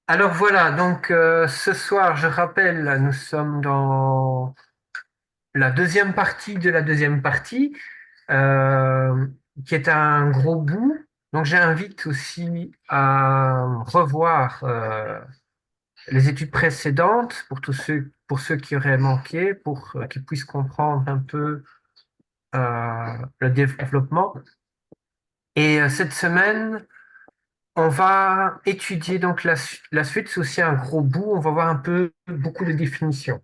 Alors voilà, donc ce soir, je rappelle, nous sommes dans la deuxième partie de la deuxième partie, euh, qui est un gros bout. Donc j'invite aussi à revoir les études précédentes pour ceux qui auraient manqué, pour qu'ils puissent comprendre un peu le développement. Et cette semaine, on va étudier donc la suite, c'est aussi un gros bout. On va voir un peu beaucoup de définitions.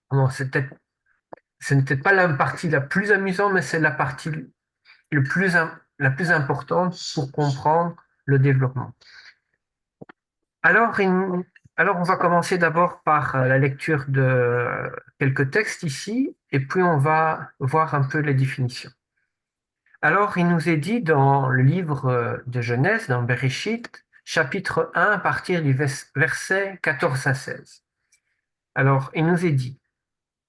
Bon, ce n'est peut-être pas la partie la plus amusante, mais c'est la partie la plus importante pour comprendre le développement. Alors, alors on va commencer d'abord par la lecture de quelques textes ici, et puis on va voir un peu les définitions. Alors, il nous est dit dans le livre de Genèse, dans Bereshit, chapitre 1, à partir du verset 14 à 16. Alors, il nous est dit,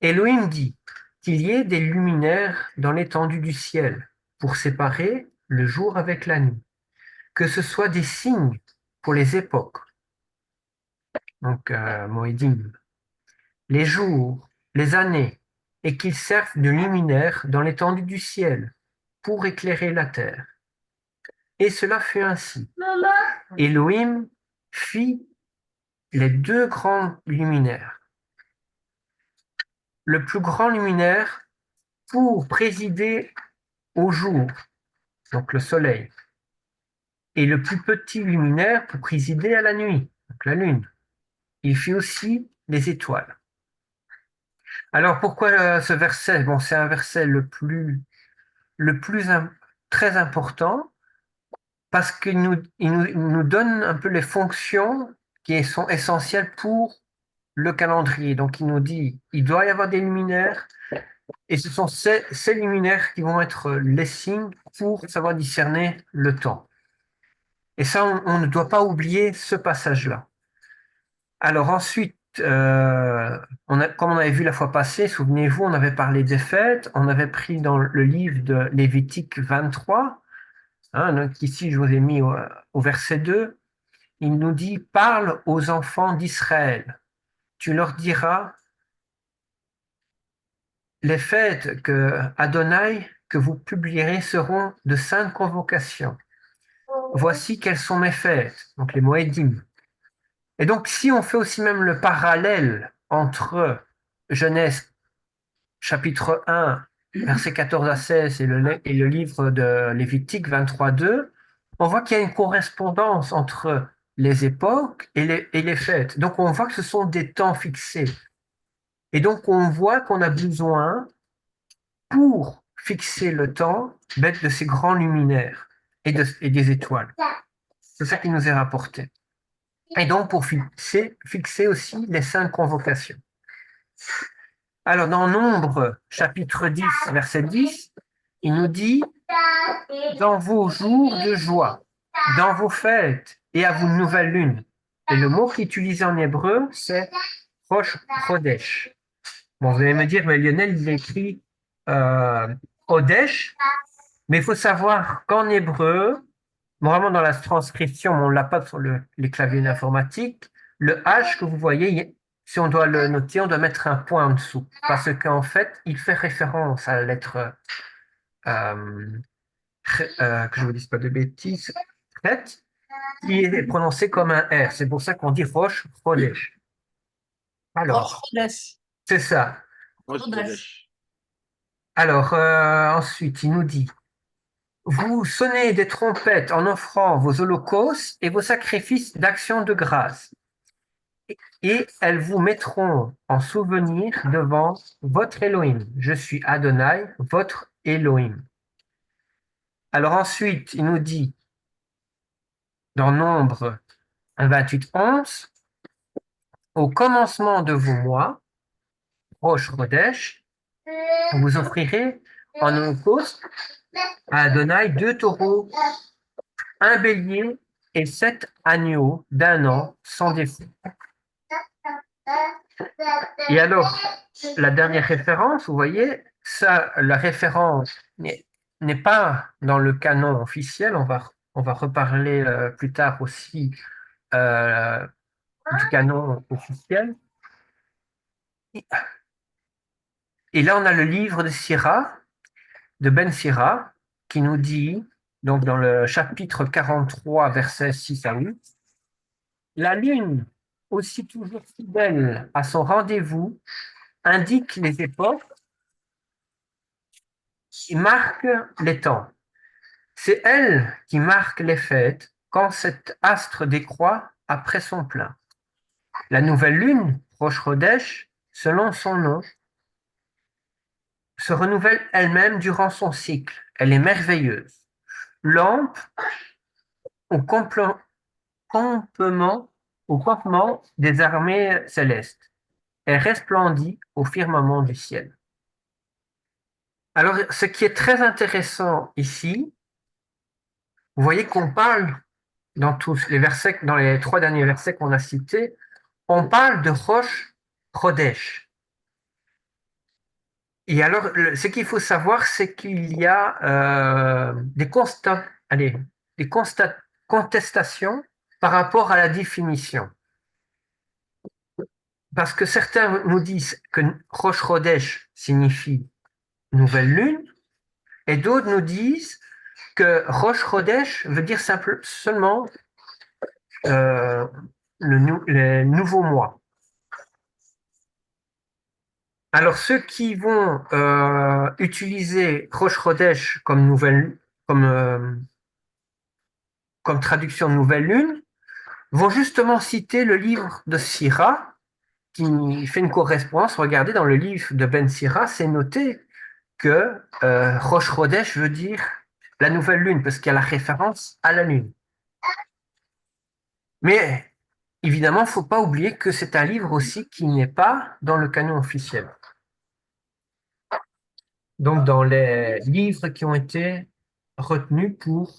Elohim dit qu'il y ait des luminaires dans l'étendue du ciel pour séparer le jour avec la nuit, que ce soit des signes pour les époques, donc Moedim, les jours, les années, et qu'ils servent de luminaires dans l'étendue du ciel pour éclairer la terre. Et cela fut ainsi. Elohim fit les deux grands luminaires. Le plus grand luminaire pour présider au jour, donc le soleil, et le plus petit luminaire pour présider à la nuit, donc la lune. Il fit aussi les étoiles. Alors pourquoi ce verset? Bon, c'est un verset le plus très important parce qu'il nous donne un peu les fonctions qui sont essentielles pour le calendrier. Donc il nous dit, il doit y avoir des luminaires et ce sont ces luminaires qui vont être les signes pour savoir discerner le temps. Et ça, on ne doit pas oublier ce passage-là. Alors ensuite, comme on avait vu la fois passée, souvenez-vous, on avait parlé des fêtes, on avait pris dans le livre de Lévitique 23, hein, donc ici je vous ai mis au verset 2, il nous dit, parle aux enfants d'Israël, tu leur diras, les fêtes que Adonai, que vous publierez seront de saintes convocations. Voici quelles sont mes fêtes, donc les Moedim. Et donc, si on fait aussi même le parallèle entre Genèse chapitre 1, versets 14 à 16 et le livre de Lévitique 23:2, on voit qu'il y a une correspondance entre les époques et les fêtes. Donc, on voit que ce sont des temps fixés. Et donc, on voit qu'on a besoin, pour fixer le temps, de ces grands luminaires et des étoiles. C'est ça qui nous est rapporté. Et donc, pour fixer aussi les cinq convocations. Alors, dans Nombre, chapitre 10, verset 10, il nous dit, dans vos jours de joie, dans vos fêtes et à vos nouvelles lunes. Et le mot qui est utilisé en hébreu, c'est Rosh Chodesh. Bon, vous allez me dire, mais Lionel, il écrit euh, Odesh, mais il faut savoir qu'en hébreu, vraiment dans la transcription, on ne l'a pas sur les claviers informatiques, le H que vous voyez, si on doit le noter, on doit mettre un point en dessous, parce qu'en fait, il fait référence à la lettre, euh, que je ne vous dise pas de bêtises, Chet, qui est prononcé comme un R. C'est pour ça qu'on dit Roche, Chodesh. Alors, Rosh c'est ça. Chodesh. Alors, ensuite, il nous dit, vous sonnez des trompettes en offrant vos holocaustes et vos sacrifices d'action de grâce, et elles vous mettront en souvenir devant votre Elohim. Je suis Adonai, votre Elohim. Alors ensuite, il nous dit, dans Nombre 28:11, au commencement de vos mois, Rosh Chodesh, vous offrirez en holocauste à Adonai 2 taureaux, un bélier et 7 agneaux d'1 an sans défaut. Et alors, la dernière référence, vous voyez, ça, la référence n'est pas dans le canon officiel. On va reparler plus tard aussi euh, du canon officiel. Et là, on a le livre de Sira, de Ben Sira, qui nous dit, donc dans le chapitre 43, versets 6 à 8, la lune, aussi toujours fidèle à son rendez-vous, indique les époques qui marquent les temps. C'est elle qui marque les fêtes quand cet astre décroît après son plein. La nouvelle lune, Rosh Chodesh, selon son nom, se renouvelle elle-même durant son cycle. Elle est merveilleuse. Lampe au campement, au campement des armées célestes. Elle resplendit au firmament du ciel. Alors, ce qui est très intéressant ici, vous voyez qu'on parle dans tous les versets, dans les 3 derniers versets qu'on a cités, on parle de Rosh Chodesh. Et alors, ce qu'il faut savoir, c'est qu'il y a des contestations par rapport à la définition. Parce que certains nous disent que Rosh Chodesh signifie nouvelle lune, et d'autres nous disent que Rosh Chodesh veut dire seulement euh, le nouveau mois. Alors, ceux qui vont utiliser Rosh Chodesh comme traduction de nouvelle lune vont justement citer le livre de Sira qui fait une correspondance. Regardez, dans le livre de Ben Sira, c'est noté que Rosh Chodesh veut dire la nouvelle lune, parce qu'il y a la référence à la lune. Mais évidemment, il ne faut pas oublier que c'est un livre aussi qui n'est pas dans le canon officiel. Donc, dans les livres qui ont été retenus pour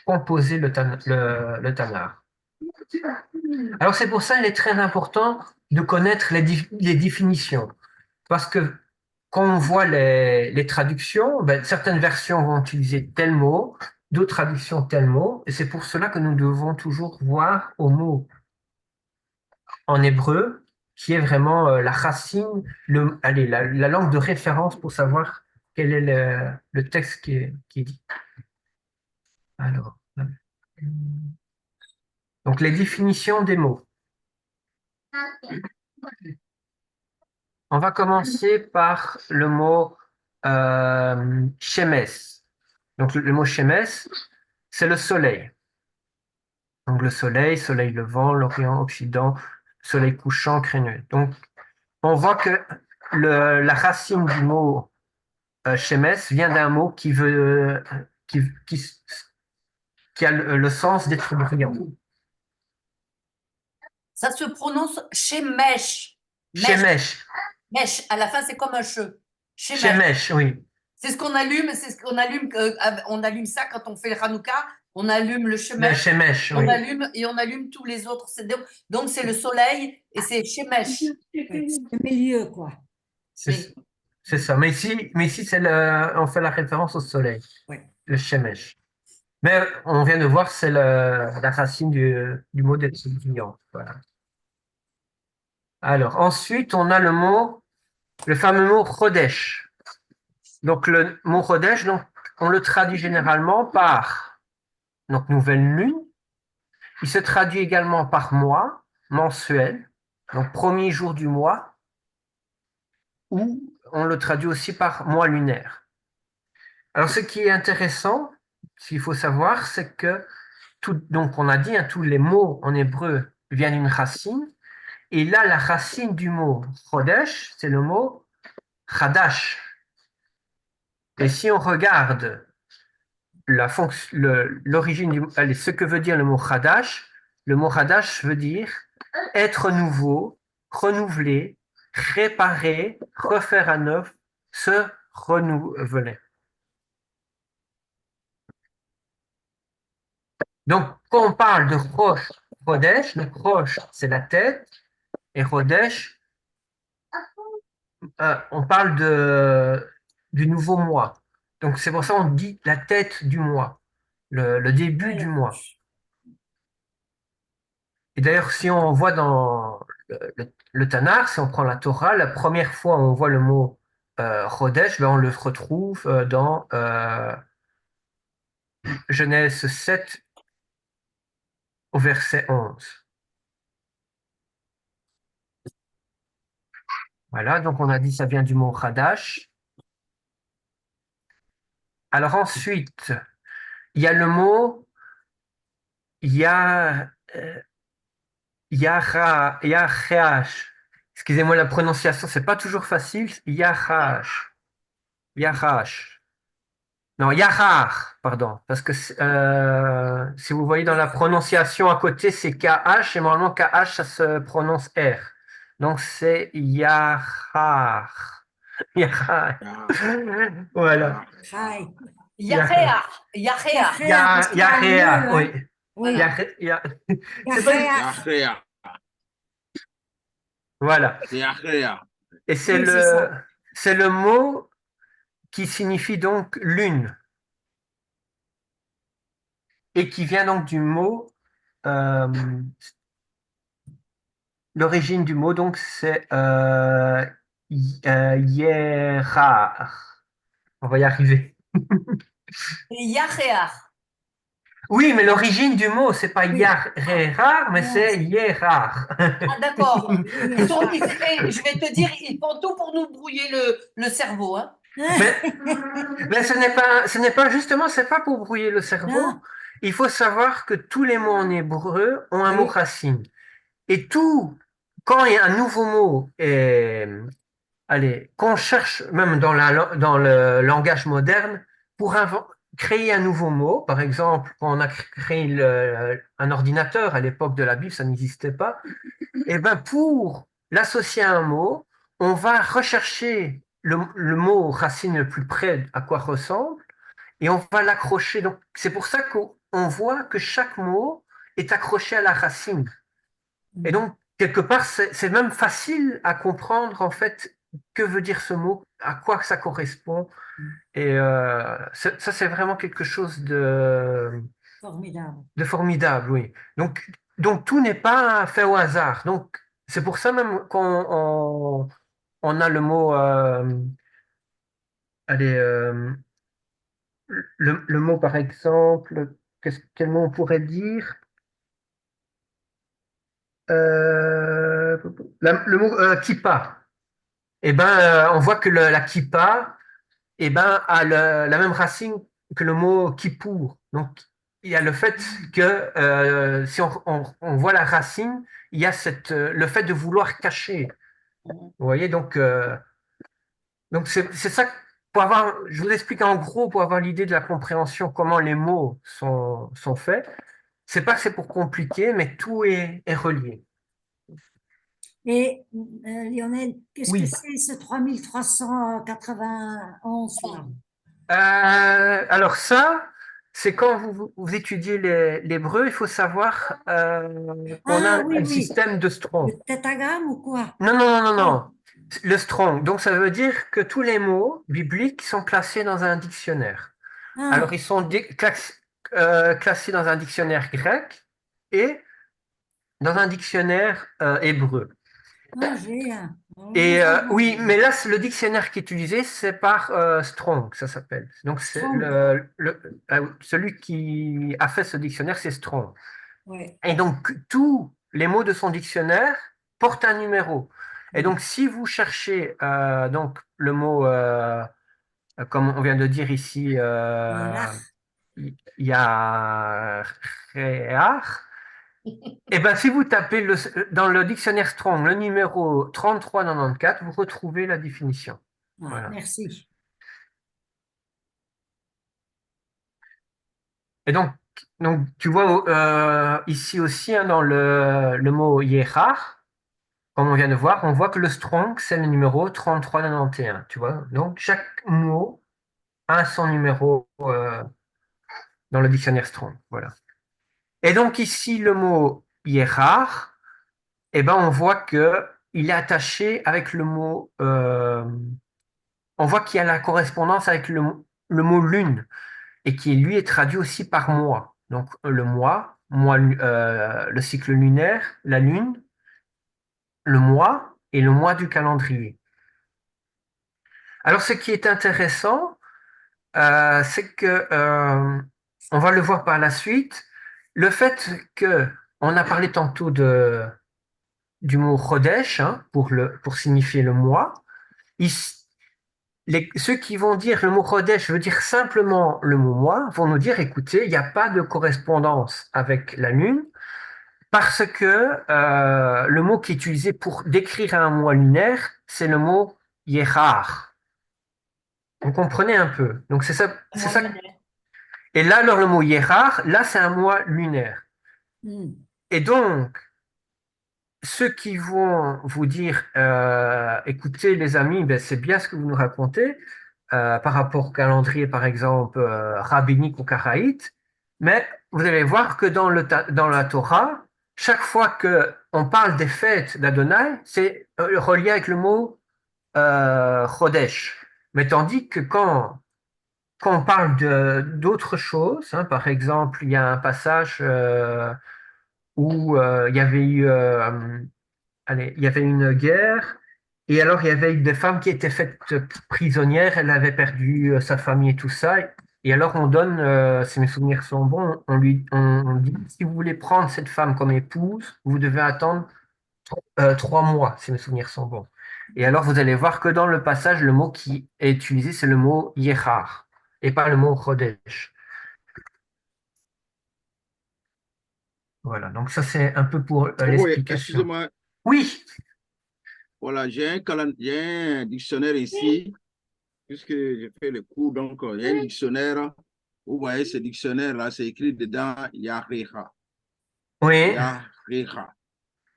composer le Tanakh. Alors, c'est pour ça qu'il est très important de connaître les définitions. Parce que quand on voit les traductions, ben, certaines versions vont utiliser tel mot, d'autres traductions tel mot, et c'est pour cela que nous devons toujours voir au mot en hébreu, qui est vraiment la racine, la langue de référence pour savoir quel est le texte qui est dit. Alors, donc les définitions des mots. On va commencer par le mot shemes. Donc le mot shemes, c'est le soleil. Donc le soleil, soleil levant, l'Orient, Occident, soleil couchant, créneux. Donc on voit que la racine du mot shemes vient d'un mot qui, qui, qui a le sens d'être brillant. Ça se prononce Shemesh. Shemesh. Mesh, à la fin, c'est comme un che. Shemesh, oui. C'est ce qu'on allume, on allume ça quand on fait le Hanouka, on allume le Shemesh, Le Shemesh, on oui. allume et on allume tous les autres. Donc c'est le soleil et c'est Shemesh. C'est le milieu, quoi. C'est ça. Mais ici on fait la référence au soleil, oui. Le Shemesh. Mais on vient de voir, c'est la racine du mot d'être brillant. Voilà. Alors, ensuite, on a le fameux mot Chodesh. Donc, le mot Chodesh, donc, on le traduit généralement par donc, nouvelle lune. Il se traduit également par mois, mensuel, donc premier jour du mois, ou on le traduit aussi par mois lunaire. Alors, ce qui est intéressant, ce qu'il faut savoir, c'est que donc on a dit, tous les mots en hébreu viennent d'une racine, et là, la racine du mot Chodesh, c'est le mot Chadash. Et si on regarde l'origine ce que veut dire le mot Chadash veut dire être nouveau, renouveler, réparer, refaire à neuf, se renouveler. Donc, quand on parle de Rosh Chodesh, le Rosh, c'est la tête, et Chodesh, on parle du nouveau mois. Donc, c'est pour ça qu'on dit la tête du mois, le début du mois. Et d'ailleurs, si on voit dans le Tanakh, si on prend la Torah, la première fois où on voit le mot Chodesh, ben on le retrouve dans Genèse 7 au verset 11. Voilà, donc on a dit ça vient du mot Hadash. Alors ensuite, il y a le mot Ya, Yahash. Excusez-moi la prononciation, c'est pas toujours facile. Yahash. Yahash. Non, Yahar, pardon. Parce que si vous voyez dans la prononciation à côté, c'est KH et normalement KH, ça se prononce R. Donc c'est Yahar. Yahar. Voilà. Aïe. Yahar. Yahea. Parce qu'il y a un nœud, Yahar, hein. oui. Oui. C'est pas... Yahya. Voilà. C'est Yahya. Et Oui, c'est ça. c'est le mot qui signifie donc lune et qui vient donc du mot, euh, l'origine du mot donc c'est Yerar. On va y arriver. Yahea. Oui, mais l'origine du mot c'est pas Oui. Yarerar, mais Non, c'est Yerar. Ah, d'accord. il y a ça. Je vais te dire, ils font tout pour nous brouiller le cerveau. Hein. Mais ce n'est pas justement, c'est pas pour brouiller le cerveau. Non. Il faut savoir que tous les mots en hébreu ont un mot Oui. racine. Et tout, quand il y a un nouveau mot, allez, qu'on cherche même dans le langage moderne, pour créer un nouveau mot, par exemple, quand on a créé un ordinateur à l'époque de la Bible, ça n'existait pas, et ben pour l'associer à un mot, on va rechercher le mot racine le plus près à quoi ressemble, et on va l'accrocher. Donc c'est pour ça qu'on voit que chaque mot est accroché à la racine. Et donc, quelque part, c'est même facile à comprendre, en fait, que veut dire ce mot, à quoi ça correspond. Et ça, c'est vraiment quelque chose Formidable. de formidable, oui. Donc tout n'est pas fait au hasard. Donc, c'est pour ça même on a le mot, allez, le mot par exemple, quel mot on pourrait dire? Euh, le mot kippa. Eh ben, on voit que la kippa, eh ben, a la même racine que le mot kippour. Donc, il y a le fait que si on voit la racine, il y a le fait de vouloir cacher. Vous voyez, donc c'est ça. Je vous explique en gros pour avoir l'idée de la compréhension comment les mots sont faits. C'est pas que c'est pour compliquer, mais tout est relié. Et Lionel, qu'est-ce que Oui. c'est ce 3391 là? Alors ça, c'est quand vous étudiez l'hébreu, il faut savoir qu'on Ah a oui, un oui. système de strong. Le tétagramme ou quoi? Non, non, non, non, Non. non. Le strong. Donc ça veut dire que tous les mots bibliques sont classés dans un dictionnaire. Alors Ah, ils sont classés dans un dictionnaire grec et dans un dictionnaire hébreu. ah, j'ai un. Oh, Et ça va. oui, mais là, le dictionnaire qui est utilisé, c'est par Strong, ça s'appelle. Donc, c'est Strong. celui qui a fait ce dictionnaire, c'est Strong. Ouais. Et donc, tous les mots de son dictionnaire portent un numéro. Et donc, si vous cherchez donc, le mot, comme on vient de dire ici, Voilà. il y a eh ben, si vous tapez dans le dictionnaire Strong le numéro 3394, vous retrouvez la définition. Ah, Voilà. merci. Et donc tu vois ici aussi hein, dans le mot Yehar, comme on vient de voir, on voit que le Strong, c'est le numéro 3391. Tu vois? Donc chaque mot a son numéro dans le dictionnaire Strong. Voilà. Et donc ici, le mot Yehar, eh ben, on voit que il est attaché avec le mot on voit qu'il y a la correspondance avec le mot lune et qui lui est traduit aussi par mois. Donc le mois, le cycle lunaire, la lune, le mois et le mois du calendrier. Alors, ce qui est intéressant, c'est que, on va le voir par la suite, le fait que on a parlé tantôt du mot Chodesh, hein, pour signifier le mois. Ceux qui vont dire le mot Chodesh veut dire simplement le mot mois vont nous dire, écoutez, il n'y a pas de correspondance avec la lune parce que le mot qui est utilisé pour décrire un mois lunaire, c'est le mot Yehar. Vous comprenez un peu? Donc c'est ça, c'est ça. Et là, alors le mot Yehar, là c'est un mois lunaire. Et donc, ceux qui vont vous dire, écoutez les amis, ben, c'est bien ce que vous nous racontez par rapport au calendrier, par exemple, rabbinique ou karaïte, mais vous allez voir que dans la Torah, chaque fois que on parle des fêtes d'Adonai, c'est relié avec le mot Chodesh. Mais tandis que quand on parle d'autres choses, hein, par exemple, il y a un passage où il y avait eu allez, il y avait une guerre, et alors il y avait des femmes qui étaient faites prisonnières, elle avait perdu sa famille et tout ça, et alors on donne, si mes souvenirs sont bons, on dit, si vous voulez prendre cette femme comme épouse, vous devez attendre 3 mois, si mes souvenirs sont bons. Et alors vous allez voir que dans le passage, le mot qui est utilisé, c'est le mot Yechar, et pas le mot Chodesh. Voilà, donc ça c'est un peu pour Oui, l'explication. excusez-moi. Oui, Voilà, j'ai un dictionnaire ici, puisque j'ai fait le cours, donc il y a un dictionnaire. Vous voyez ce dictionnaire-là, c'est écrit dedans Yareha. oui, Yareha,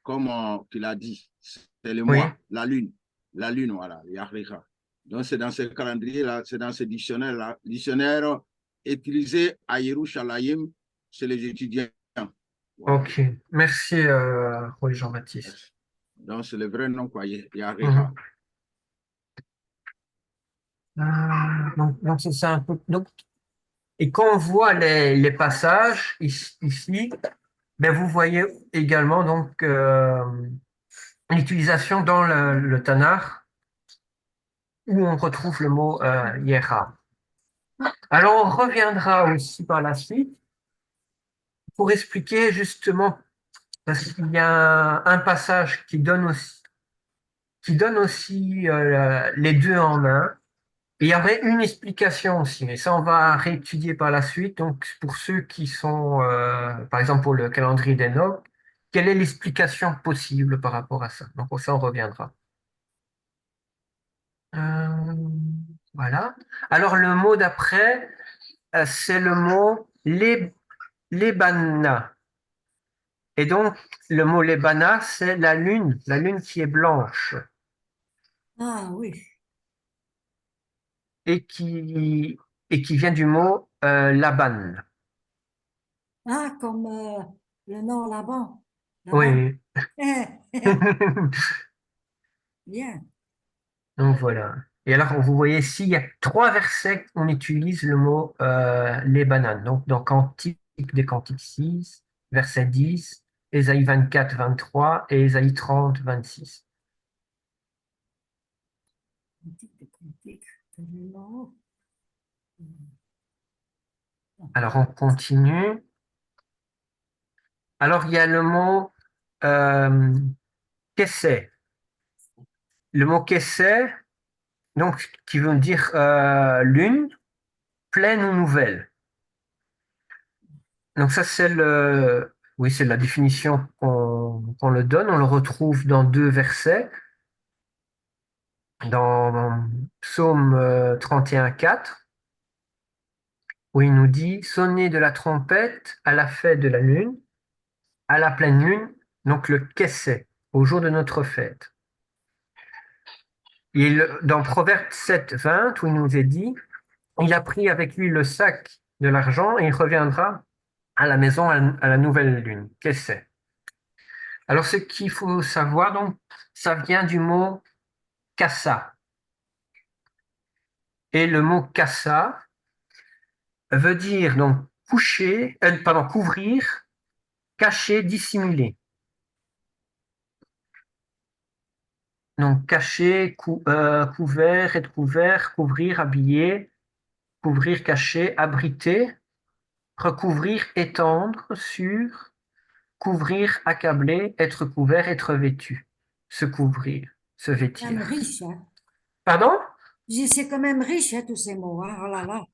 comme tu l'as dit, c'est le oui. mois, la lune. La lune, voilà, Yareha. Donc c'est dans ce calendrier-là, c'est dans ce dictionnaire-là. Dictionnaire utilisé à Yerushalayim chez les étudiants. Voilà. Ok, merci Roy Jean-Baptiste. Donc c'est le vrai nom, quoi, Yareha. Mhm. Donc c'est ça un peu. Donc, et quand on voit les passages ici, ben vous voyez également donc l'utilisation dans le Tanakh où on retrouve le mot Yera. Alors on reviendra aussi par la suite pour expliquer justement parce qu'il y a un passage qui donne aussi les deux en un. Et il y aurait une explication aussi, mais ça on va réétudier par la suite. Donc pour ceux qui sont, par exemple pour le calendrier d'Enoch, quelle est l'explication possible par rapport à ça? Donc ça on reviendra. Euh, voilà. Alors le mot d'après, c'est le mot Lebana. Et donc le mot Lebana, c'est la lune qui est blanche Ah oui. et qui vient du mot Laban. Ah, comme le nom là-bas. Là-bas. Oui. Bien. Donc voilà. Et alors, vous voyez ici, il y a 3 versets où on utilise le mot les bananes. Donc, dans Cantique des Cantiques 6, verset 10, Ésaïe 24, 23 et Ésaïe 30, 26. Non. Alors, on continue. Alors, il y a le mot euh, Kessé. Le mot Kessé, donc, qui veut dire lune, pleine ou nouvelle. Donc ça, oui, c'est la définition qu'on le donne. On le retrouve dans 2 versets. Dans Psaume 31, 4, où il nous dit, sonnez de la trompette à la fête de la lune, à la pleine lune, donc le Kessé, au jour de notre fête. Dans Proverbe 7, 20, où il nous est dit, il a pris avec lui le sac de l'argent et il reviendra à la maison à la nouvelle lune. Kessé. Alors, ce qu'il faut savoir, donc, ça vient du mot kassa. Et le mot kassa veut dire donc coucher, pardon, couvrir caché, dissimulé. Donc caché, couvert, être couvert, couvrir, habiller, couvrir, cacher, abriter, recouvrir, étendre, sur, couvrir, accabler, être couvert, être vêtu, se couvrir, se C'est quand même vêtir. riche, hein. Pardon? Je dis, c'est quand même riche, hein, tous ces mots, hein. Oh là là.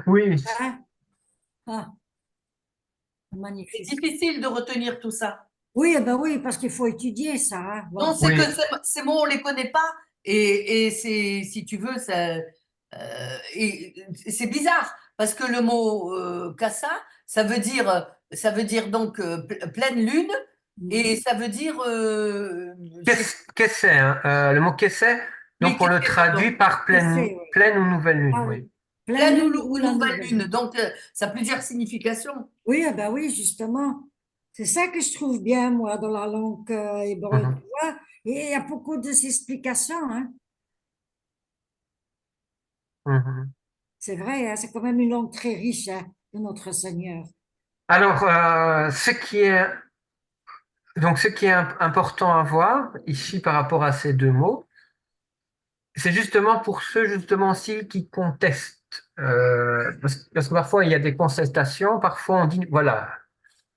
Oui. Hein? Ah, C'est magnifique. difficile de retenir tout ça. Oui, eh ben oui, parce qu'il faut étudier ça, hein. Bon. Non, c'est Oui. que ces mots, on les connaît pas. Et c'est, si tu veux, ça, et c'est bizarre parce que le mot cassa, ça veut dire donc pleine lune et ça veut dire je sais Qu'est-ce que c'est, hein? Le mot qu'est-ce c'est? oui, Donc on le qu'est-ce que c'est, traduit pardon. par C'est, oui. pleine ou nouvelle lune, Ah oui. oui. Pleine Pleine lune ou ou la nouvelle nouvelle lune. lune. Donc ça a plusieurs significations. Oui, eh ben oui, justement. C'est ça que je trouve bien, moi, dans la langue hébreu, tu Mhm, vois. Et il y a beaucoup d'explications, hein. mhm. C'est vrai, hein, c'est quand même une langue très riche, hein, de notre Seigneur. Alors, ce qui est important à voir ici par rapport à ces deux mots, c'est justement pour ceux justement aussi qui contestent. Parce que parfois il y a des contestations, parfois on dit, voilà,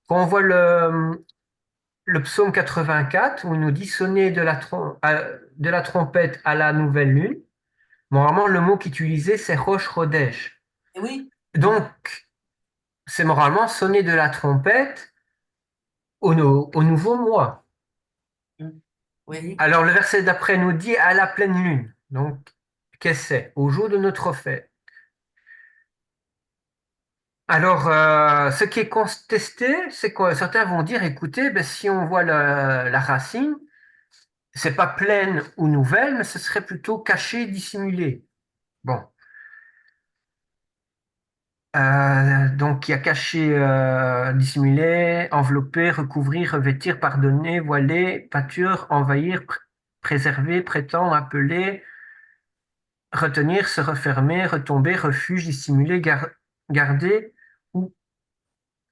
quand on voit le psaume 84 où il nous dit sonner de la trompette à la nouvelle lune, moralement le mot qui est utilisé c'est Rosh Chodesh. Et oui, Donc, c'est moralement sonner de la trompette au nouveau mois. oui. Oui. Alors le verset d'après nous dit à la pleine lune. Donc, qu'est-ce que c'est? Au jour de notre fête. Alors, ce qui est contesté, c'est que certains vont dire, écoutez, ben, si on voit la racine, c'est pas pleine ou nouvelle, mais ce serait plutôt caché, dissimulé. Bon, donc il y a caché, dissimulé, envelopper, recouvrir, revêtir, pardonner, voiler, pâture, envahir, préserver, prétendre, appeler, retenir, se refermer, retomber, refuge, dissimuler, garder ou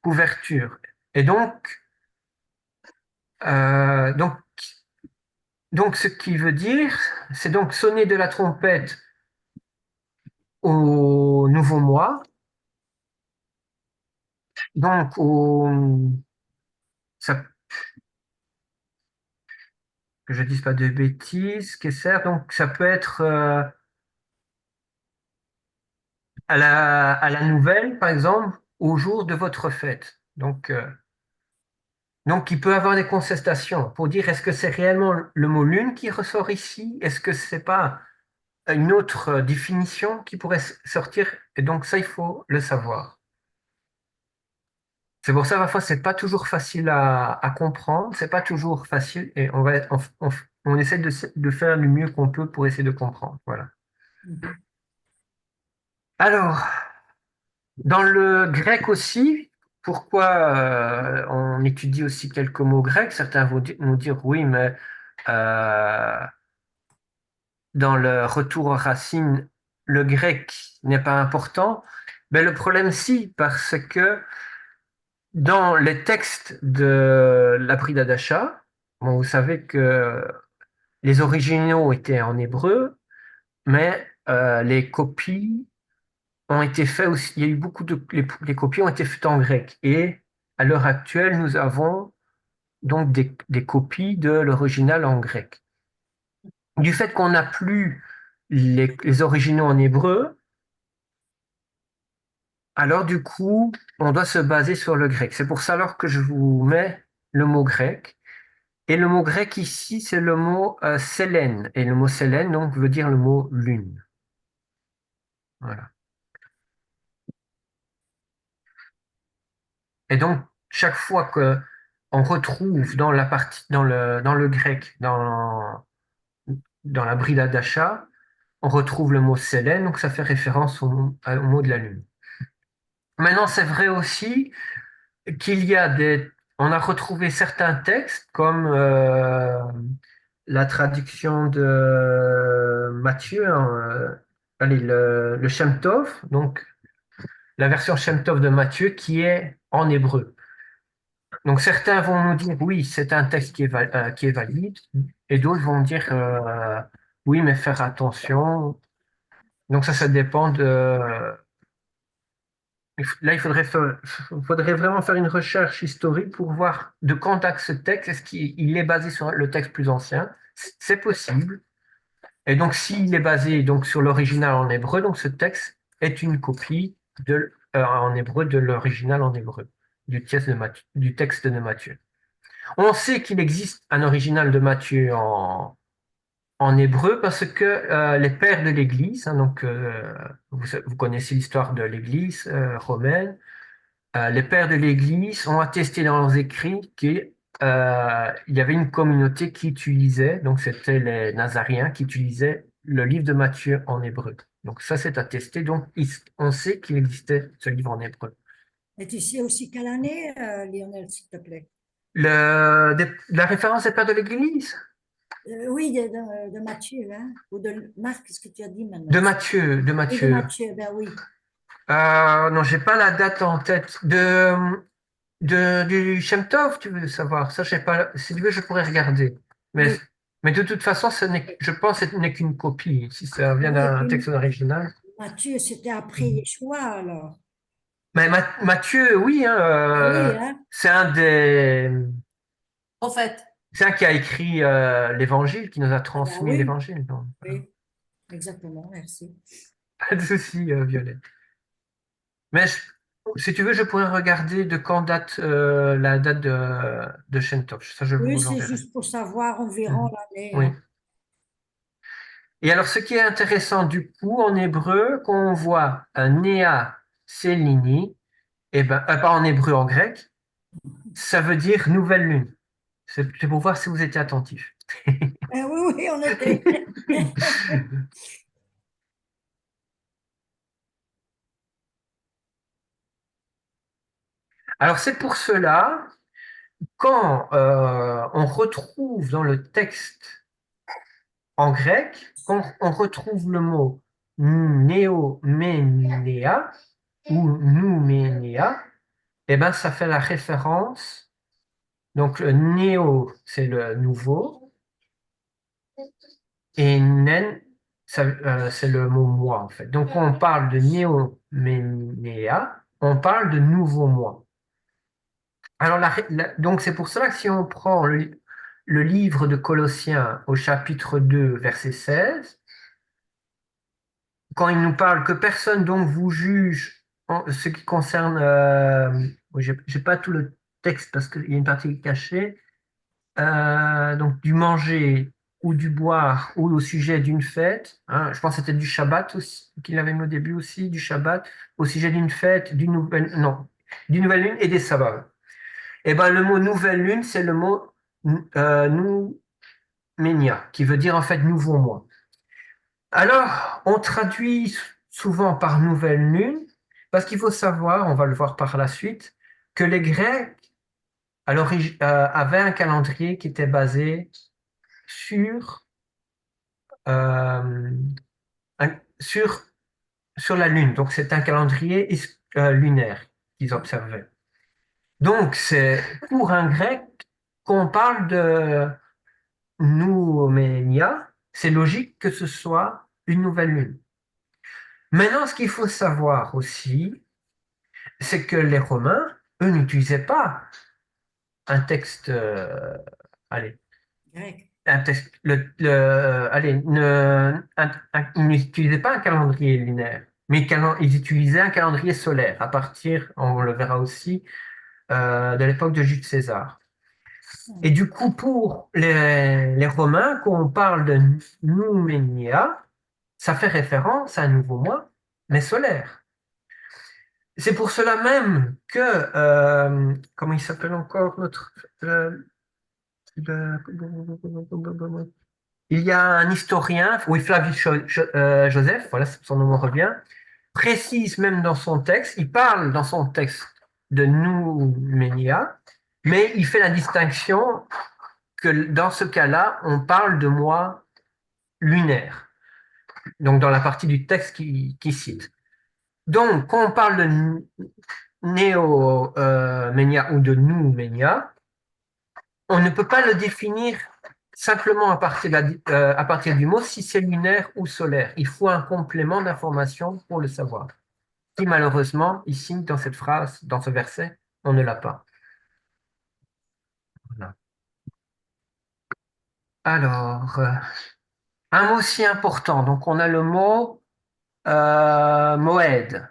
couverture. Et euh, donc, donc ce qui veut dire, c'est donc sonner de la trompette au nouveau mois, donc ça, que je dise pas de bêtises, donc ça peut être à la nouvelle, par exemple, au jour de votre fête. Donc, il peut y avoir des contestations pour dire est-ce que c'est réellement le mot lune qui ressort ici? Est-ce que c'est pas une autre définition qui pourrait sortir? Et donc, ça, il faut le savoir. C'est pour ça, parfois, c'est pas toujours facile à comprendre, c'est pas toujours facile et on essaie de faire le mieux qu'on peut pour essayer de comprendre. Voilà. Mhm. Alors, dans le grec aussi, pourquoi on étudie aussi quelques mots grecs? Certains vont nous dire oui, mais euh, dans le retour aux racines, le grec n'est pas important. Mais le problème, si, parce que dans les textes de la Brida d'Acha, bon, vous savez que les originaux étaient en hébreu, mais les copies ont été faites aussi. Il y a eu beaucoup les copies ont été faites en grec. Et à l'heure actuelle, nous avons donc des copies de l'original en grec. Du fait qu'on n'a plus les originaux en hébreu, alors du coup, on doit se baser sur le grec. C'est pour ça alors que je vous mets le mot grec. Et le mot grec ici, c'est le mot sélène. Et le mot sélène, donc, veut dire le mot lune. Voilà. Et donc, chaque fois que on retrouve dans la partie, dans le grec, dans la Brida d'Acha, on retrouve le mot sélène, donc ça fait référence au mot de la lune. Maintenant, c'est vrai aussi qu'il y a on a retrouvé certains textes comme la traduction de Matthieu, hein, allez, le Shem Tov, donc la version Shem Tov de Matthieu qui est en hébreu. Donc certains vont nous dire oui, c'est un texte qui est valide, et d'autres vont dire oui, mais faire attention. Donc ça dépend de. Là, faudrait vraiment faire une recherche historique pour voir de quand date ce texte. Est-ce qu'il est basé sur le texte plus ancien? C'est possible. Et donc, s'il est basé donc sur l'original en hébreu, donc ce texte est une copie en hébreu de l'original en hébreu du texte de Matthieu. On sait qu'il existe un original de Matthieu en hébreu parce que les pères de l'Église, hein, donc vous connaissez l'histoire de l'Église romaine, les pères de l'Église ont attesté dans leurs écrits qu'il y avait une communauté qui utilisait, donc c'était les Nazaréens qui utilisaient le livre de Matthieu en hébreu. Donc ça c'est attesté, donc on sait qu'il existait ce livre en hébreu. Et tu sais aussi quelle année, Lionel, s'il te plaît? La référence des pères de l'Église? Oui, de Matthieu, hein? Ou de Marc, qu'est-ce que tu as dit maintenant? De Matthieu, de Oui, de Matthieu. Matthieu, ben oui. Non, j'ai pas la date en tête. Du Shem Tov, tu veux savoir? Ça, je sais pas. Si tu veux, je pourrais regarder. Mais, Oui, mais de toute façon, je pense que ce n'est qu'une copie. Si ça vient oui, et d'un texte puis original. Matthieu, c'était après Yeshua, alors. Mais Matthieu, oui, hein, Ah oui, hein? c'est un des, En fait, c'est un qui a écrit l'évangile, qui nous a Ah ben transmis oui, l'évangile. Donc, oui, exactement, merci. pas de souci, Violette. Mais si tu veux, je pourrais regarder de quand date la date de Shem Tov. Ça, je Oui, vous c'est l'enverrai. juste pour savoir environ Mhm. l'année, Oui. hein. Et alors, ce qui est intéressant du coup en hébreu, quand on voit un Néa Selini, et ben, pas en hébreu, en grec, ça veut dire nouvelle lune. C'est pour voir si vous étiez attentif. Oui, oui, on était. Alors, c'est pour cela, quand on retrouve dans le texte en grec, quand on retrouve le mot néoménéa ou nouménéa, et ben, ça fait la référence. Donc, le néo, c'est le nouveau, et nen, c'est le mot moi, en fait. Donc, quand on parle de néoménéa, on parle de nouveau moi. Alors, donc, c'est pour cela que si on prend le livre de Colossiens au chapitre 2, verset 16, quand il nous parle que personne donc vous juge en ce qui concerne, oui, j'ai pas tout le texte parce qu'il y a une partie cachée, donc du manger ou du boire ou au sujet d'une fête, hein, je pense que c'était du Shabbat aussi, qu'il avait mis au début aussi, du Shabbat, au sujet d'une fête, non, d'une nouvelle lune et des sabbats. Et ben le mot nouvelle lune, c'est le mot noumenia, qui veut dire en fait nouveau mois. Alors, on traduit souvent par nouvelle lune, parce qu'il faut savoir, on va le voir par la suite, que les Grecs à l'origine avaient un calendrier qui était basé sur, euh, sur, sur la Lune. Donc, c'est un calendrier lunaire qu'ils observaient. Donc, c'est pour un grec qu'on parle de Nouménia, c'est logique que ce soit une nouvelle lune. Maintenant, ce qu'il faut savoir aussi, c'est que les Romains, eux, n'utilisaient pas un texte, allez, Grec. un texte, allez, ils n'utilisaient pas un calendrier lunaire, mais ils utilisaient un calendrier solaire à partir, on le verra aussi, de l'époque de Jules César. Et du coup, pour les Romains, quand on parle de Nouménia, ça fait référence à un nouveau mois, mais solaire. C'est pour cela même que, comment il s'appelle encore notre, il y a un historien, oui, Flavius Joseph, voilà, son nom me revient, précise même dans son texte, il parle dans son texte de Nouménia, mais il fait la distinction que dans ce cas-là, on parle de mois lunaire, donc dans la partie du texte qui cite. Donc, quand on parle néo-ménia ou de nous-ménia, on ne peut pas le définir simplement à partir du mot si c'est lunaire ou solaire. Il faut un complément d'information pour le savoir. Qui malheureusement, ici, dans cette phrase, dans ce verset, on ne l'a pas. Voilà. Alors, un mot si important. Donc, on a le mot moed.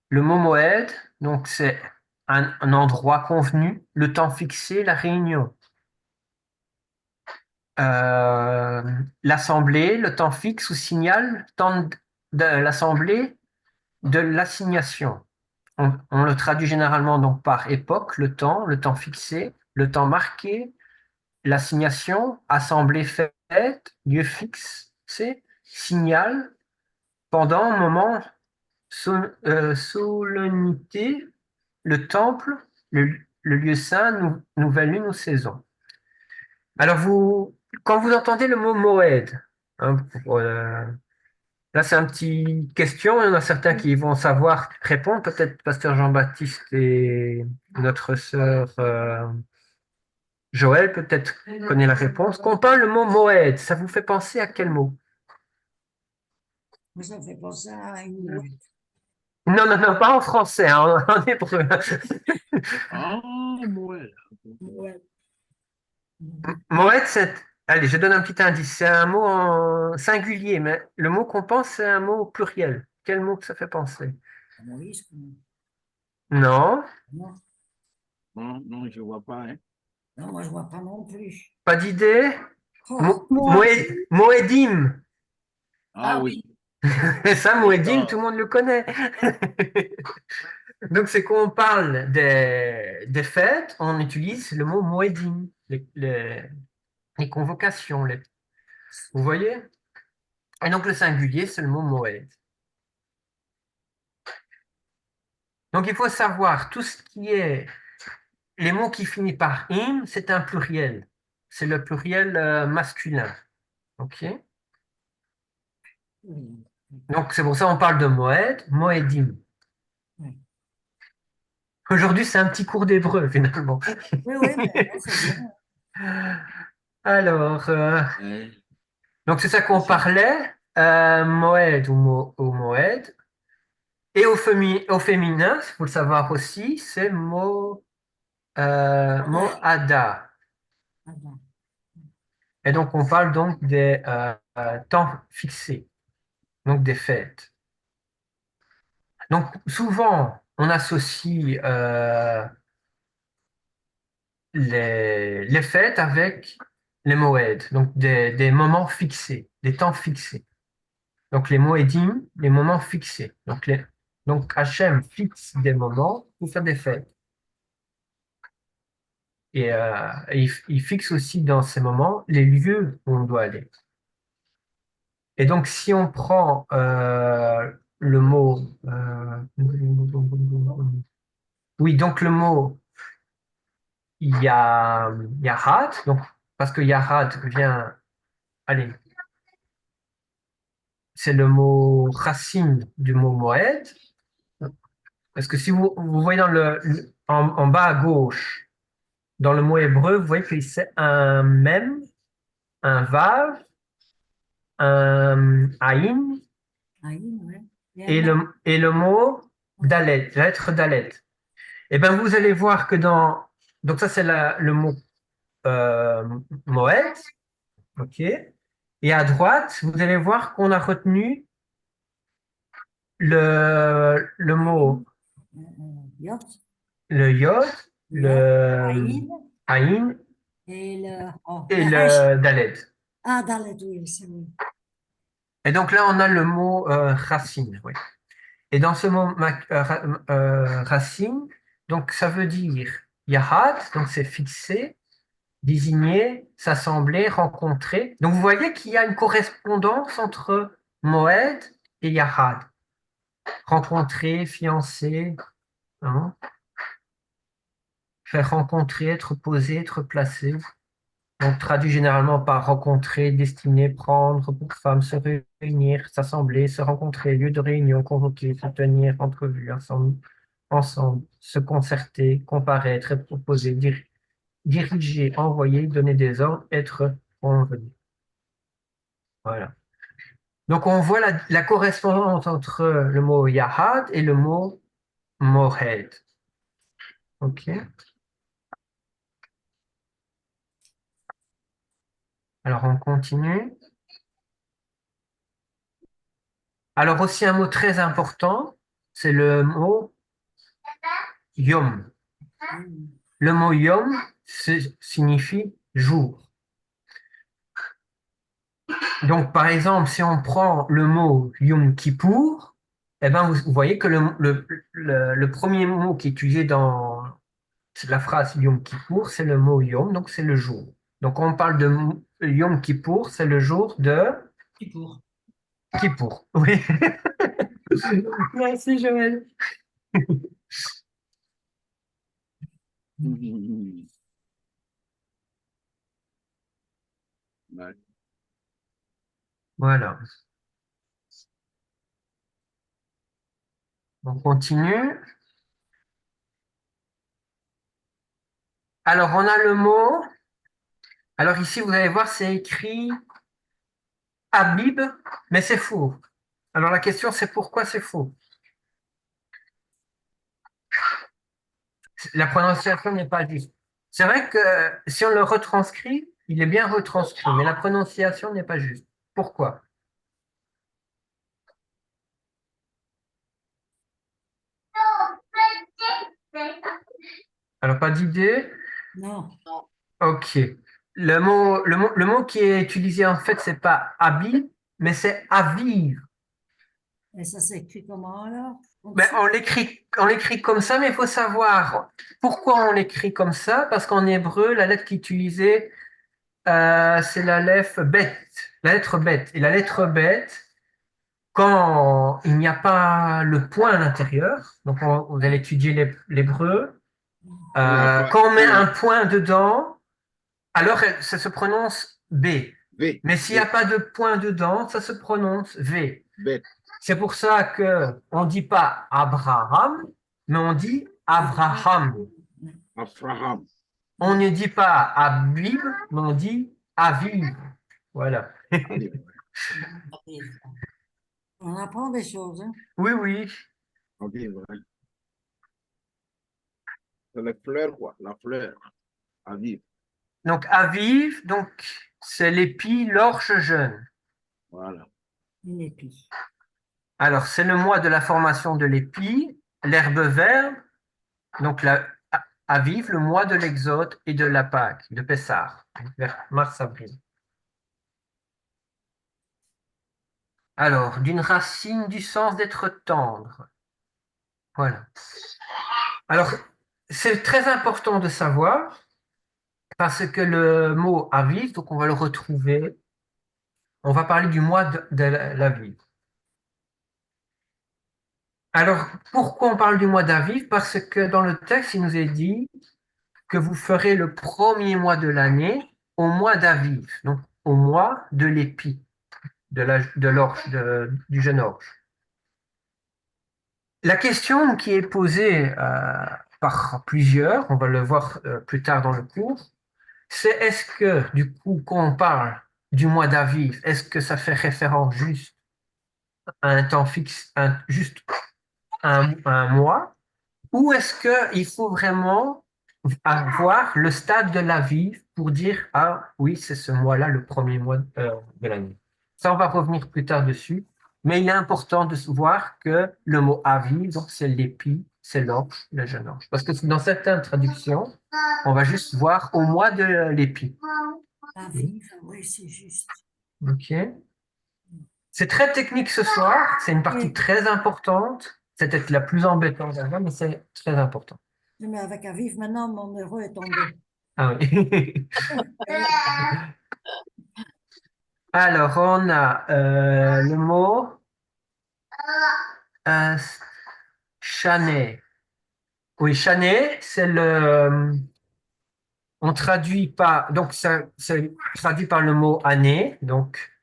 Le mot moed, donc c'est un endroit convenu, le temps fixé, la réunion. L'assemblée, le temps fixe ou signal, temps de l'assemblée, de l'assignation. On le traduit généralement donc par époque, le temps fixé, le temps marqué, l'assignation, assemblée faite, lieu fixe, c'est signal, pendant, moment, solennité, le temple, le lieu saint, nouvelle lune ou saison. Alors, quand vous entendez le mot Moed, hein, là c'est une petite question, il y en a certains qui vont savoir répondre, peut-être Pasteur Jean-Baptiste et notre sœur Joël, peut-être connaît la réponse. Quand on parle le mot Moed, ça vous fait penser à quel mot? Moi, ça me fait penser à une mouette. Non, non, non, pas en français, hein, en hébreu. Ah, ouais. Mouette. Moed, allez, je donne un petit indice, c'est un mot en singulier, mais le mot qu'on pense, c'est un mot au pluriel. Quel mot que ça fait penser? Moïse, comment? Non, Non, Non, non, je vois pas, hein. non, moi, je vois pas non plus. pas d'idée? Oh, Moedim. Ah Ah oui. Et ça, Moedim, D'accord. tout le monde le connaît. Donc, c'est quand on parle des fêtes, on utilise le mot Moedim, les convocations. Vous voyez? Et donc, le singulier, c'est le mot Moed. Donc, il faut savoir, tout ce qui est les mots qui finissent par im, c'est un pluriel. C'est le pluriel masculin. OK? oui. Donc, c'est pour ça qu'on parle de Moed, Moedim. Oui. Aujourd'hui, c'est un petit cours d'hébreu, finalement. Oui, oui, mais c'est bien. Alors, Ouais. donc c'est ça qu'on parlait, Moed ou Moed. Et au féminin, il faut le savoir aussi, c'est Moada. Ah bon. Et donc, on parle donc des temps fixés, donc des fêtes. Donc, souvent, on associe les fêtes avec les moeds, donc des moments fixés, des temps fixés. Donc, les moedim, les moments fixés. Donc, Hachem fixe des moments pour faire des fêtes. Et il fixe aussi dans ces moments les lieux où on doit aller. Et donc, si on prend le mot... oui, donc le mot Yahat, donc, parce que Yahat vient... Allez, c'est le mot racine du mot Moed. Parce que si vous voyez en bas à gauche, dans le mot hébreu, vous voyez que c'est un mem, un vav, un aïn Ah, oui, ouais. et le mot dalet, la lettre dalet. Et bien vous allez voir que donc ça c'est le mot moed, ok. Et à droite, vous allez voir qu'on a retenu le mot, Yot, le yod, le Aïn aïn et et le H. le dalet. Ah, dans les deux, c'est bon. Et donc là, on a le mot racine. Oui. Et dans ce mot racine, donc ça veut dire yahat, donc c'est fixé, désigner, s'assembler, rencontrer. Donc vous voyez qu'il y a une correspondance entre moed et yahat. Rencontrer, fiancé, hein, faire rencontrer, être posé, être placé. Donc traduit généralement par rencontrer, destiner, prendre pour femme, se réunir, s'assembler, se rencontrer, lieu de réunion, convoquer, se tenir, entrevue, ensemble, ensemble, se concerter, comparaître, proposer, diriger, envoyer, donner des ordres, être, convenir. Voilà. Donc on voit la correspondance entre le mot yahad et le mot mohed. Ok. Alors on continue. Alors aussi un mot très important, c'est le mot yom. Le mot yom signifie jour. Donc par exemple, si on prend le mot Yom Kippour, eh ben vous voyez que le premier mot qui est utilisé dans la phrase Yom Kippour, c'est le mot Yom, donc c'est le jour. Donc on parle de Yom Kippour, c'est le jour de Kippour. Kippour. Oui. Merci Joël. Ouais. Voilà. On continue. Alors on a le mot. Alors ici vous allez voir, c'est écrit Habib, mais c'est faux. Alors la question c'est pourquoi c'est faux? La prononciation n'est pas juste. C'est vrai que si on le retranscrit, il est bien retranscrit, mais la prononciation n'est pas juste. Pourquoi? Alors, pas d'idée? Non. Ok. Le mot qui est utilisé, en fait, c'est pas habile, mais c'est aviv. Et ça s'écrit comment alors? En Ben, dessous? on l'écrit comme ça, mais il faut savoir pourquoi on l'écrit comme ça, parce qu'en hébreu, la lettre qui est utilisée, c'est la lettre bête, la lettre bête. Et la lettre bête, quand il n'y a pas le point à l'intérieur, donc vous allez étudier l'hébreu, Quand il n'y a pas, quand on quand met il y a un point dedans, alors ça se prononce B. V, Mais s'il n'y a V, pas de point dedans, ça se prononce V. bête, C'est pour ça que on dit pas Abraham, mais on dit Avraham. Abraham. On ne dit pas Abib, mais on dit Aviv. Voilà. Allez, On apprend des choses, hein? Oui, oui. allez, ouais. C'est la fleur, quoi, la fleur, à vivre. Donc Aviv, donc c'est l'épi, l'orge jeune. Voilà. Une épi. Alors c'est le mois de la formation de l'épi, l'herbe verte, donc Aviv, le mois de l'Exode et de la Pâque, de Pessah, vers mars-avril. Alors, d'une racine du sens d'être tendre. Voilà. Alors, c'est très important de savoir parce que le mot Aviv, donc on va le retrouver, on va parler du mois de l'Aviv. Alors, pourquoi on parle du mois d'Aviv? Parce que dans le texte, il nous est dit que vous ferez le premier mois de l'année au mois d'Aviv, donc au mois de l'épi, de l'orge, du jeune orge. La question qui est posée par plusieurs, on va le voir plus tard dans le cours, c'est est-ce que, du coup, quand on parle du mois d'Aviv, est-ce que ça fait référence juste à un temps fixe, juste un mois, ou est-ce qu'il faut vraiment avoir le stade de l'Aviv pour dire, ah oui, c'est ce mois-là, le premier mois de l'année. Ça, on va revenir plus tard dessus. Mais il est important de voir que le mot Aviv, donc c'est l'épi, c'est l'orge, le jeune orge. Parce que dans certaines traductions, on va juste voir au mois de l'épi. La vive, oui, c'est juste. Ok. C'est très technique ce soir. C'est une partie Oui. très importante. C'est peut-être la plus embêtante à voir, mais c'est très important. Mais avec Aviv, maintenant, mon euro est tombé. Ah oui. Alors, on a le mot euh, chané. Oui, chané, c'est le. On traduit par. Donc, ça, c'est traduit par le mot année, donc,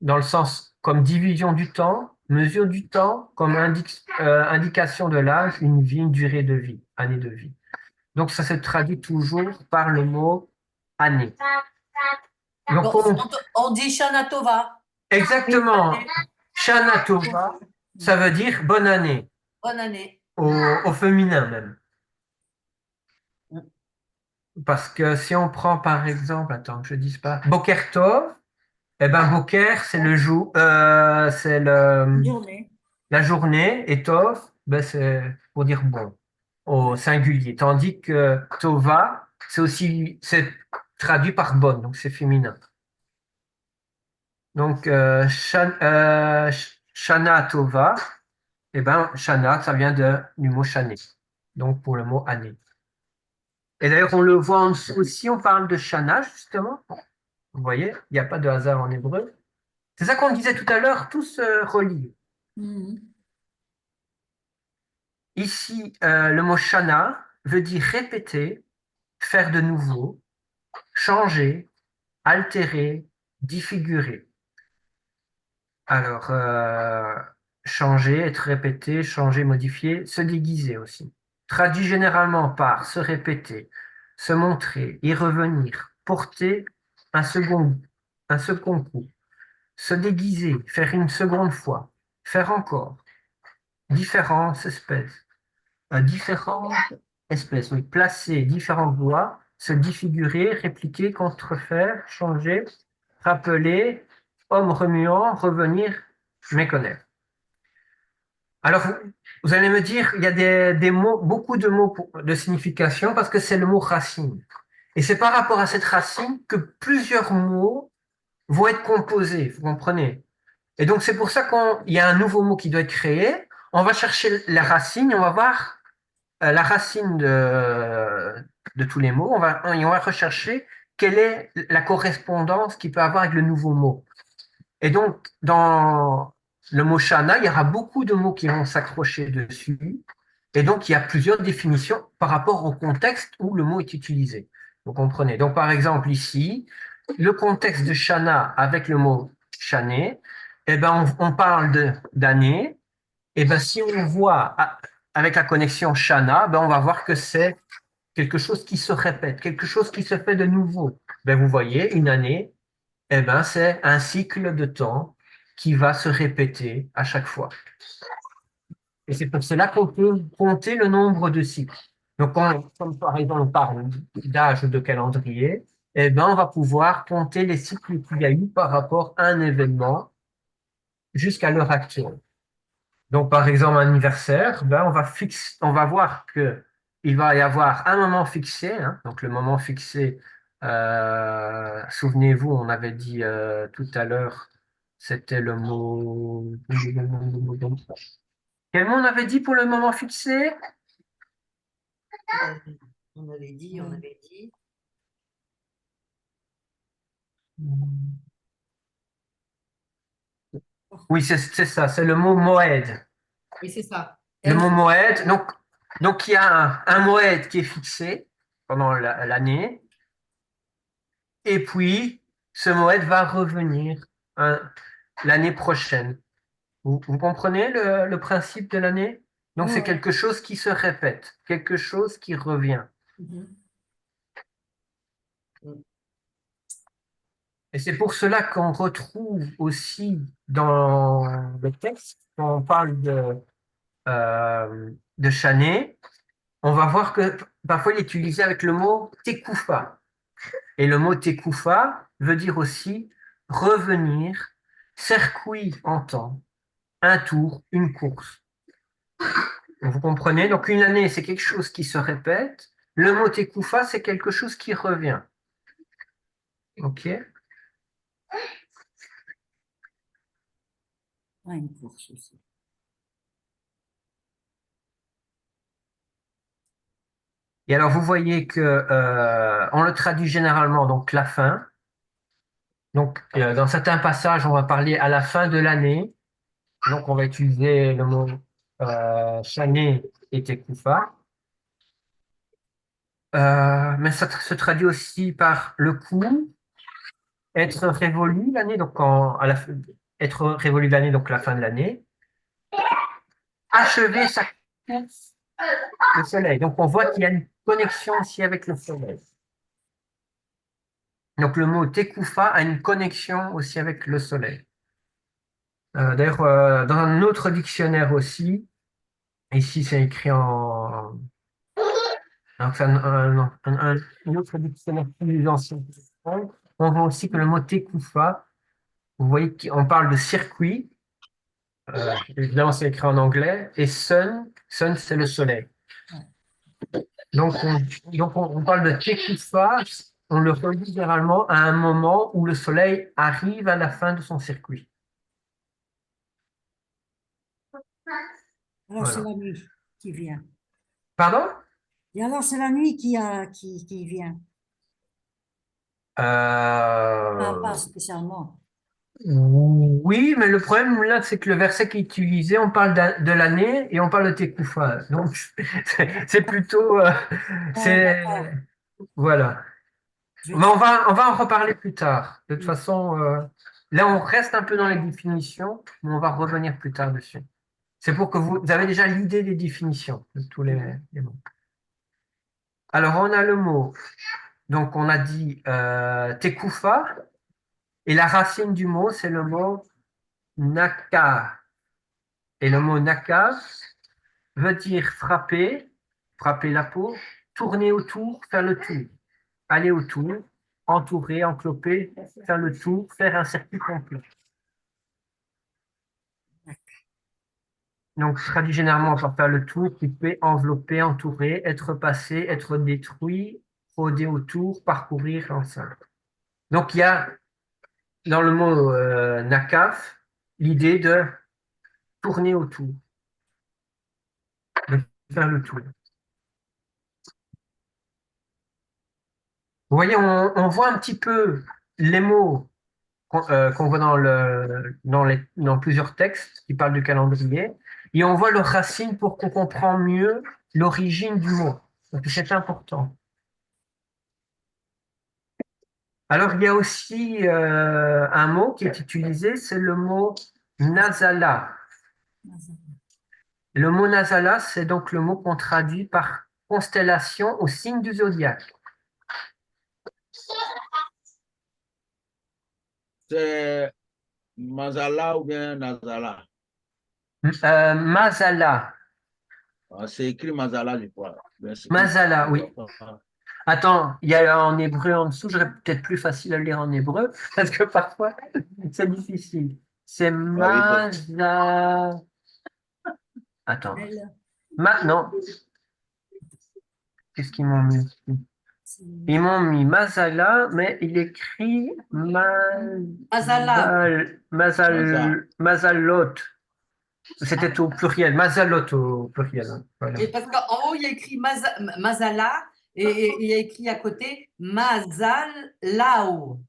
dans le sens comme division du temps. mesure du temps comme indication de l'âge, une vie, une durée de vie, année de vie. Donc ça se traduit toujours par le mot année. Donc Donc, on dit Shana Tova, exactement, Shana Tova, ça veut dire bonne année, bonne année. au féminin même. Parce que si on prend par exemple, attends que je dise pas, Boker Tov, eh ben Boker c'est le jour, c'est Journée. la journée, et Tov, ben, c'est pour dire bon, au singulier. Tandis que Tova, c'est traduit par bonne, donc c'est féminin. Donc Shana Tova, eh ben Shana, ça vient du mot chané, donc pour le mot année. Et d'ailleurs, on le voit en dessous aussi, on parle de Shana, justement. Vous voyez, il n'y a pas de hasard en hébreu. C'est ça qu'on disait tout à l'heure, tout se relie. Mhm. Ici, le mot Shana veut dire répéter, faire de nouveau, changer, altérer, défigurer. Alors, changer, être répété, changer, modifier, se déguiser aussi. Traduit généralement par se répéter, se montrer, y revenir, porter un second coup, se déguiser, faire une seconde fois, faire encore, différentes espèces, différentes espèces, oui, placer différentes voies, se défigurer, répliquer, contrefaire, changer, rappeler, homme remuant, revenir, méconnaître. Alors, vous allez me dire, il y a des mots, beaucoup de mots de signification parce que c'est le mot racine. Et c'est par rapport à cette racine que plusieurs mots vont être composés, vous comprenez? Et donc, c'est pour ça qu'il y a un nouveau mot qui doit être créé. On va chercher la racine et on va voir la racine de tous les mots. Et on va rechercher quelle est la correspondance qu'il peut avoir avec le nouveau mot. Et donc, dans le mot Shana, il y aura beaucoup de mots qui vont s'accrocher dessus. Et donc, il y a plusieurs définitions par rapport au contexte où le mot est utilisé. Vous comprenez? Donc, par exemple, ici, le contexte de Shana avec le mot Shané, eh ben, on parle d'année. Et ben, si on voit avec la connexion Shana, ben, on va voir que c'est quelque chose qui se répète, quelque chose qui se fait de nouveau. Ben, vous voyez, une année, eh ben, c'est un cycle de temps qui va se répéter à chaque fois. Et c'est pour cela qu'on peut compter le nombre de cycles. Donc, comme par exemple on parle d'âge de calendrier, eh ben, on va pouvoir compter les cycles qu'il y a eu par rapport à un événement jusqu'à l'heure actuelle. Donc, par exemple, un anniversaire, ben, on va voir que il va y avoir un moment fixé, hein. Donc, le moment fixé, souvenez-vous, on avait dit tout à l'heure, c'était le mot. Quel mot on avait dit pour le moment fixé? On avait dit, on avait dit. Oui, c'est ça, c'est le mot moed. Oui, c'est ça. Le mot moed, donc il y a un moed qui est fixé pendant l'année, et puis ce moed va revenir hein, l'année prochaine. Vous comprenez le principe de l'année? Donc c'est Ouais. quelque chose qui se répète, quelque chose qui revient. Mhm. Et c'est pour cela qu'on retrouve aussi dans le texte, quand on parle de Chané, on va voir que parfois il est utilisé avec le mot tekoufa. Et le mot tekoufa veut dire aussi revenir, circuit en temps, un tour, une course. Vous comprenez? Donc une année, c'est quelque chose qui se répète. Le mot tekoufa, c'est quelque chose qui revient. OK? Ah, une course aussi. Et alors vous voyez que on le traduit généralement donc la fin. Donc dans certains passages, on va parler à la fin de l'année. Donc on va utiliser le mot chané et tekoufa. Mais ça se traduit aussi par le coup, être révolu l'année, donc être révolu l'année, donc la fin de l'année, achever sa course, le soleil. Donc on voit qu'il y a une connexion aussi avec le soleil. Donc le mot tekoufa a une connexion aussi avec le soleil. D'ailleurs, dans un autre dictionnaire aussi, ici c'est écrit en... Donc c'est un autre dictionnaire plus ancien. On voit aussi que le mot tekoufa, vous voyez qu'on parle de circuit, évidemment c'est écrit en anglais, et sun c'est le soleil. Donc on parle de tekoufa, on le relie généralement à un moment où le soleil arrive à la fin de son circuit. Alors c'est Voilà. la nuit qui vient. Pardon? Et alors c'est la nuit qui vient. Pas Euh, spécialement. Oui, mais le problème là, c'est que le verset qui est utilisé, on parle de l'année et on parle de Tekoufa. Donc, c'est plutôt. C'est. D'accord. Voilà. Je vais Mais dire, on va en reparler plus tard. De toute façon, là, on reste un peu dans les définitions, mais on va revenir plus tard dessus. C'est pour que vous avez déjà l'idée des définitions de tous les mots. Alors, on a le mot. Donc, on a dit Tekoufa, et la racine du mot, c'est le mot Naka. Et le mot Naka veut dire frapper, frapper la peau, tourner autour, faire le tour, aller autour, entourer, encloper, faire le tour, faire un circuit complet. Donc, traduit généralement par faire le tour, couper, envelopper, entourer, être passé, être détruit, rôder autour, parcourir l'enceinte. Donc, il y a dans le mot nakaf l'idée de tourner autour, de faire le tour. Vous voyez, on voit un petit peu les mots qu'on voit dans plusieurs textes qui parlent du calendrier, et on voit leurs racines pour qu'on comprenne mieux l'origine du mot. Donc c'est important. Alors il y a aussi un mot qui est utilisé, c'est le mot nasala. Le mot nasala, c'est donc le mot qu'on traduit par constellation au signe du zodiaque. C'est Mazala ou bien Nazala? Masala. Ah, c'est écrit Mazala, je crois. Masala, oui. Attends, il y a en hébreu en dessous, j'aurais peut-être plus facile à le lire en hébreu, parce que parfois, c'est difficile. C'est Ah oui, Maza... Attends. elle, Non, qu'est-ce qu'ils m'ont mis? c'est Ils m'ont mis Mazala, mais il écrit Azala. Mazalot. C'était au pluriel, Mazalot au pluriel. Hein. Voilà. Et parce qu'en haut, il y a écrit Mazala et il y a écrit à côté Mazalao.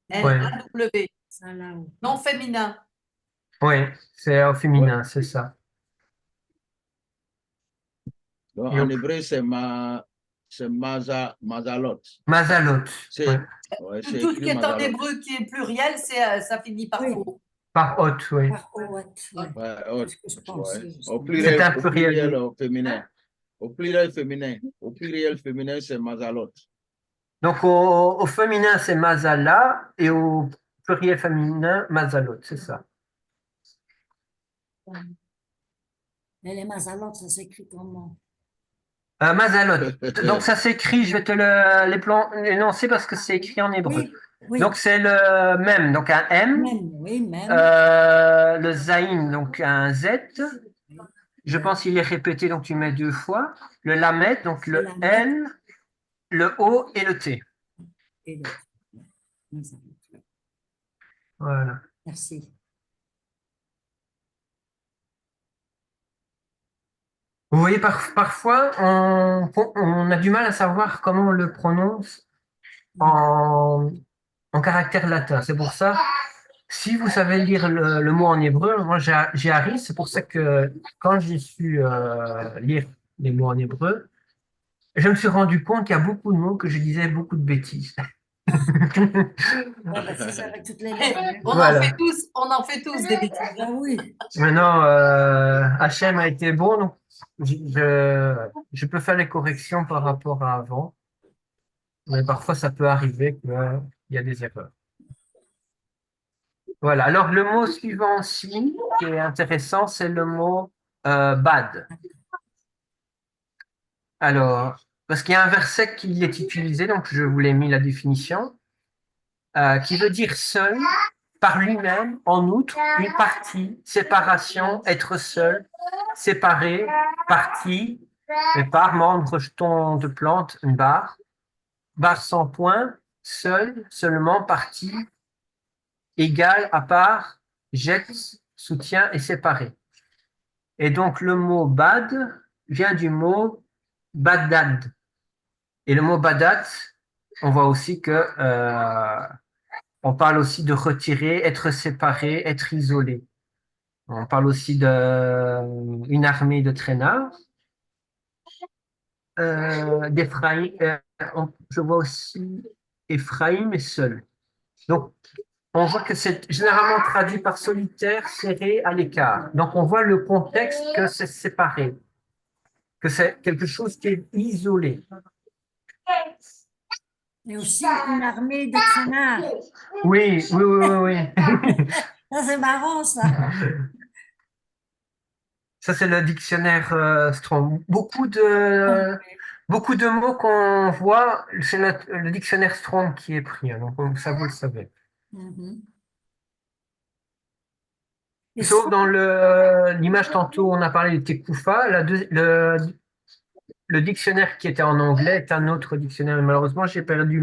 Ouais, L-A-W. ça là-haut. Non féminin. ouais, c'est au Ouais. féminin, c'est ça. Donc, Et en au- hébreu, c'est Mazalot. Mazalot, ouais. Ouais, Tout c'est ce écrit qui est en Mazalot. hébreu qui est pluriel, ça finit par Oui. O. Par haute, oui. Par Howat, ouais. Ouais, C'est ce que je pensais. ouais. justement. C'est un pluriel. Au féminin. Au pluriel féminin. Au pluriel féminin, c'est Mazalot. Donc au féminin, c'est Mazala et au pluriel féminin, Mazalot, c'est ça. Mais les mazalotes, ça s'écrit comment? Mazalot. Donc ça s'écrit, je vais te l'énoncer parce que c'est écrit en hébreu. Oui, oui. Donc c'est le même, donc un M, Même, oui, même. le Zayin, donc un Z. Je pense qu'il est répété, donc tu mets deux fois. Le Lamed, donc le Lamed. L, le O et le T. Et l'autre. Mazalote, ouais. Voilà. Merci. Vous voyez, parfois, on a du mal à savoir comment on le prononce en caractère latin. C'est pour ça, si vous savez lire le mot en hébreu, moi j'y arrive. C'est pour ça que quand j'ai su lire les mots en hébreu, je me suis rendu compte qu'il y a beaucoup de mots que je disais beaucoup de bêtises. Ouais, bah, c'est ça avec toutes les langues. Hein. Voilà. On en fait tous des bêtises. Ah oui. Maintenant, HM a été bon, donc je peux faire les corrections par rapport à avant, mais parfois ça peut arriver qu'il y a des erreurs. Voilà, alors le mot suivant aussi, qui est intéressant, c'est le mot bad. Alors, parce qu'il y a un verset qui est utilisé, donc je vous l'ai mis la définition, qui veut dire seul, par lui-même, en outre, une partie, séparation, être seul, séparé, partie, et par membre, jeton de plante, une barre sans point, seul, seulement, partie, égal, à part, jette, soutien et séparé. Et donc le mot bad vient du mot badad. Et le mot badat, on voit aussi que on parle aussi de retirer, être séparé, être isolé. On parle aussi d'une armée de traînards. D'Éphraïm, je vois aussi Éphraïm est seul. Donc, on voit que c'est généralement traduit par solitaire, serré, à l'écart. Donc, on voit le contexte que c'est séparé, que c'est quelque chose qui est isolé. Et aussi une armée de traînards. Oui, oui, oui, oui, oui. Ça, c'est marrant, ça. Ça, c'est le dictionnaire Strong. Beaucoup de mots qu'on voit, c'est le dictionnaire Strong qui est pris. Hein, donc, ça, vous le savez. Mhm. Et Sauf dans l'image tantôt, on a parlé de Tekoufa. Le dictionnaire qui était en anglais est un autre dictionnaire. Malheureusement, j'ai perdu